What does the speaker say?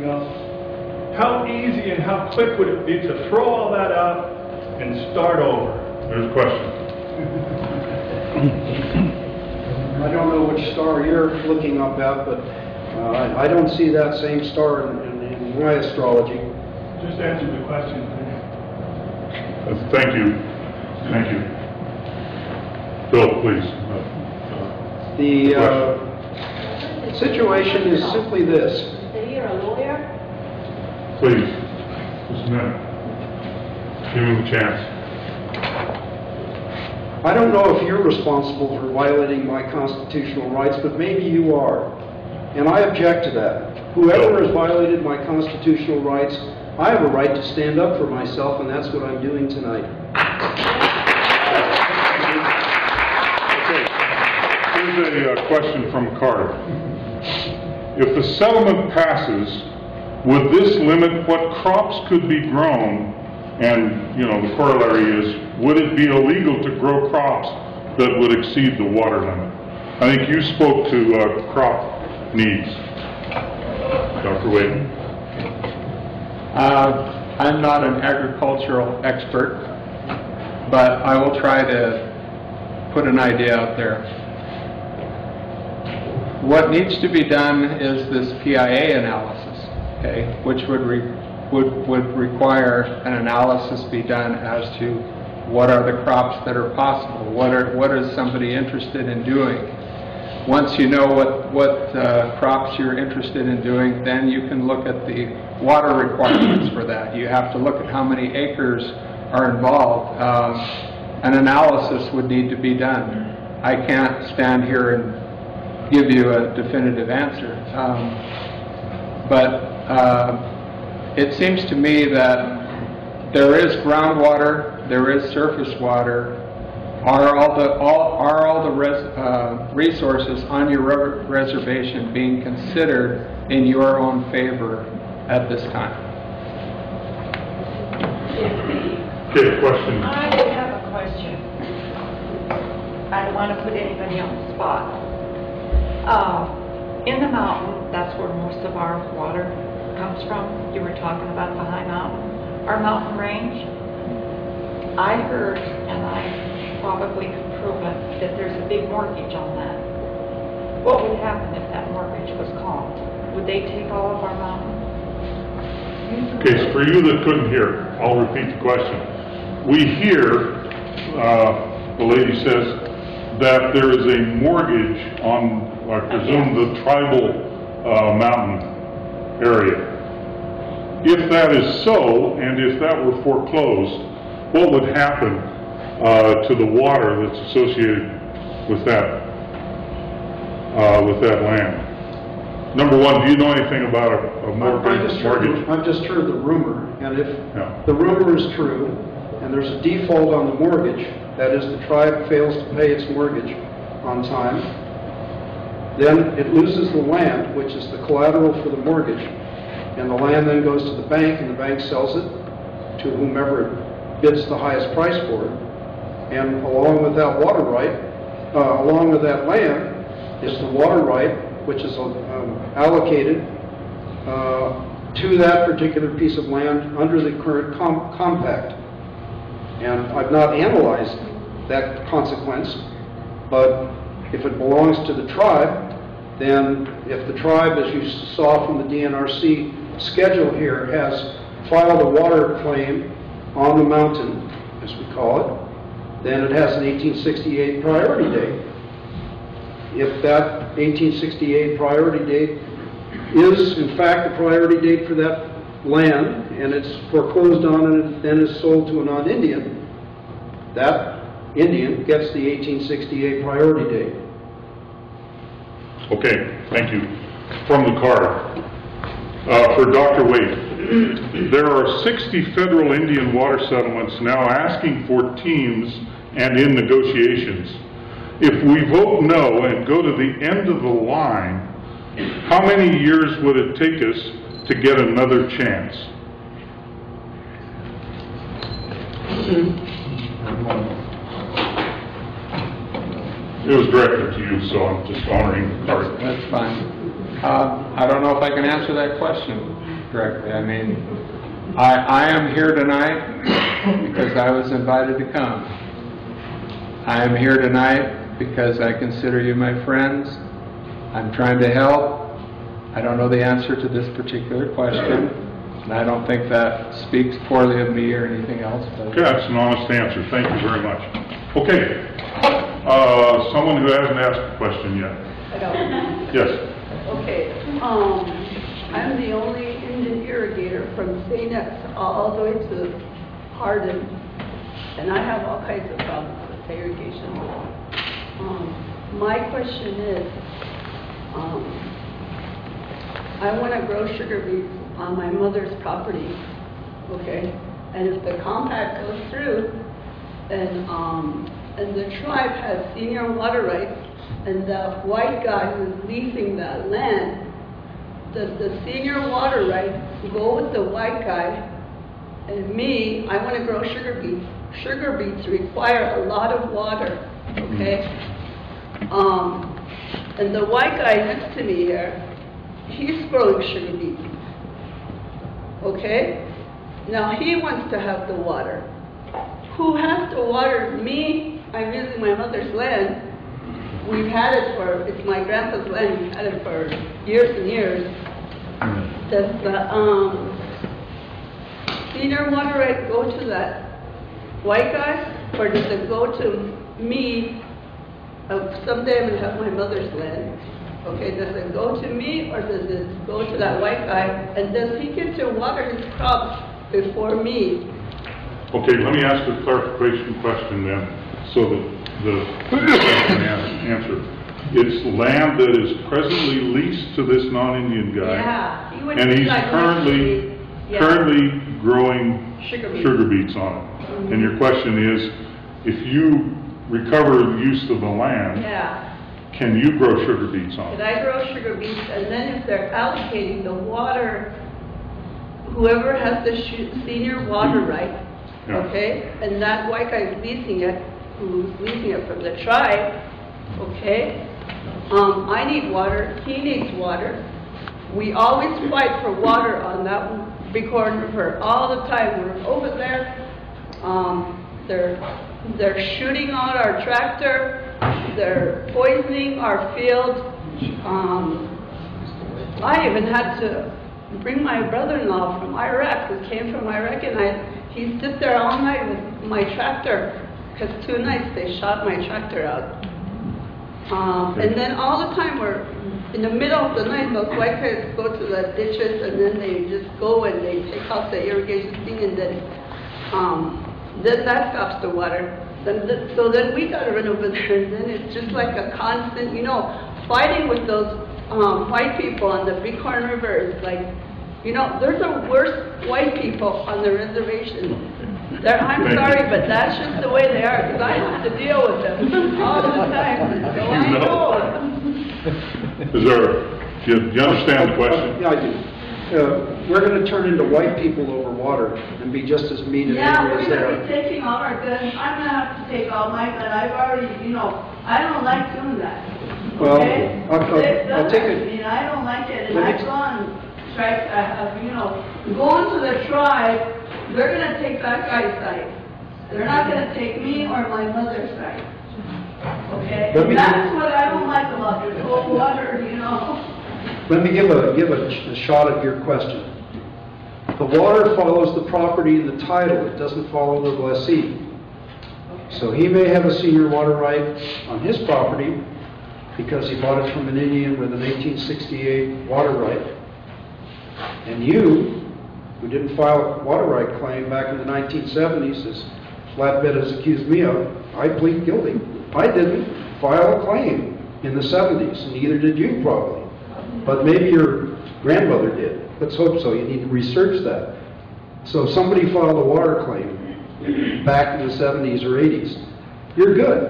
else, how easy and how quick would it be to throw all that out and start over? There's a question. I don't know which star you're looking up at, but I don't see that same star in my astrology. Just answer the question. Thank you. Thank you. Bill, please. The situation is simply this. You're a lawyer? Please, just a minute. Give him a chance. I don't know if you're responsible for violating my constitutional rights, but maybe you are. And I object to that. Whoever has violated my constitutional rights, I have a right to stand up for myself, and that's what I'm doing tonight. Okay. Here's a question from Carter. If the settlement passes, would this limit what crops could be grown? And, you know, the corollary is, would it be illegal to grow crops that would exceed the water limit? I think you spoke to crop needs. Dr. Wade. I'm not an agricultural expert, but I will try to put an idea out there. What needs to be done is this PIA analysis, okay, which would require an analysis be done as to what are the crops that are possible, what is somebody interested in doing. Once you know what crops you're interested in doing, then you can look at the water requirements for that. You have to look at how many acres are involved. An analysis would need to be done. I can't stand here and give you a definitive answer. But it seems to me that there is groundwater, there is surface water. Are all the resources on your reservation being considered in your own favor at this time? Okay, question. I have a question. I don't want to put anybody on the spot. In the mountain, that's where most of our water comes from. You were talking about the high mountain. Our mountain range, I heard, and I probably could prove it, that there's a big mortgage on that. What would happen if that mortgage was called? Would they take all of our mountain? Okay, so for you that couldn't hear, I'll repeat the question. We hear, the lady says, that there is a mortgage on, I presume, the tribal mountain area. If that is so, and if that were foreclosed, what would happen to the water that's associated with that land? Number one, do you know anything about a mortgage? I've just heard the rumor, and if the rumor is true, and there's a default on the mortgage, that is, the tribe fails to pay its mortgage on time, then it loses the land, which is the collateral for the mortgage, and the land then goes to the bank, and the bank sells it to whomever it bids the highest price for it. And along with that water right, along with that land, is the water right, which is allocated to that particular piece of land under the current compact. And I've not analyzed that consequence, but if it belongs to the tribe, then if the tribe, as you saw from the DNRC schedule here, has filed a water claim on the mountain, as we call it, then it has an 1868 priority date. If that 1868 priority date is in fact the priority date for that land, and it's foreclosed on and then is sold to a non-Indian, that Indian gets the 1868 priority date. Okay, thank you. From the card. For Dr. Wade, there are 60 federal Indian water settlements now asking for teams and in negotiations. If we vote no and go to the end of the line, how many years would it take us to get another chance? It was directed to you, so I'm just honoring the card. That's fine. I don't know if I can answer that question. correctly. I mean, I am here tonight because I was invited to come. I am here tonight because I consider you my friends. I'm trying to help. I don't know the answer to this particular question, and I don't think that speaks poorly of me or anything else. But okay, that's an honest answer. Thank you very much. Okay, someone who hasn't asked a question yet. Hello. Yes. Okay, I'm the only Indian irrigator from St. X all the way to Hardin, and I have all kinds of problems with irrigation. My question is, I want to grow sugar beets on my mother's property, okay? And if the compact goes through, and the tribe has senior water rights, and the white guy who's leasing that land, does the senior water rights go with the white guy? And me, I want to grow sugar beets. Sugar beets require a lot of water, okay? And the white guy next to me here, he's growing sugar beets, okay? Now he wants to have the water. Who has to water? Me, I'm using my mother's land. We've had it for, it's my grandpa's land, we've had it for years and years. Does the senior water right go to that white guy, or does it go to me? Someday I'm going to have my mother's land. Okay, does it go to me, or does it go to that white guy? And does he get to water his crops before me? Okay, let me ask a clarification question then, so that the question answer. It's land that is presently leased to this non-Indian guy. Yeah, he would and he's like currently growing sugar beets on it. Mm-hmm. And your question is, if you recover the use of the land, can you grow sugar beets on it? Can I grow sugar beets? And then if they're allocating the water, whoever has the senior water right, okay, and that white guy is leasing it, who's leasing it from the tribe, okay, I need water, he needs water. We always fight for water on that Bighorn River all the time. We're over there, they're shooting out our tractor, they're poisoning our field. I even had to bring my brother-in-law from Iraq, who came from Iraq, and he sit there all night with my tractor, because 2 nights they shot my tractor out. And then all the time we're in the middle of the night, those white guys go to the ditches, and then they just go and they take out the irrigation thing, and then that stops the water. So then we got to run over there, and then it's just like a constant, fighting with those white people on the Bighorn River. Is like, there's the worst white people on the reservation. I'm sorry, but that's just the way they are, because I have to deal with them all the time. So I know. Do you understand the question? Yeah, I do. We're going to turn into white people over water and be just as mean and angry as they we're are. going to be taking all our guns. I'm going to have to take all my guns. I've already, I don't like doing that. Well, okay? I'll take it. I don't like it. And I've gone, going to the tribe, they're going to take that guy's side. They're not going to take me or my mother's side. Okay? That's what I don't like about this whole water, Let me give a shot at your question. The water follows the property and the title. It doesn't follow the lessee. So he may have a senior water right on his property because he bought it from an Indian with an 1868 water right. And you, who didn't file a water right claim back in the 1970s, as Flatbed has accused me of, I plead guilty. I didn't file a claim in the 70s, and neither did you probably. But maybe your grandmother did. Let's hope so. You need to research that. So if somebody filed a water claim back in the 70s or 80s, you're good.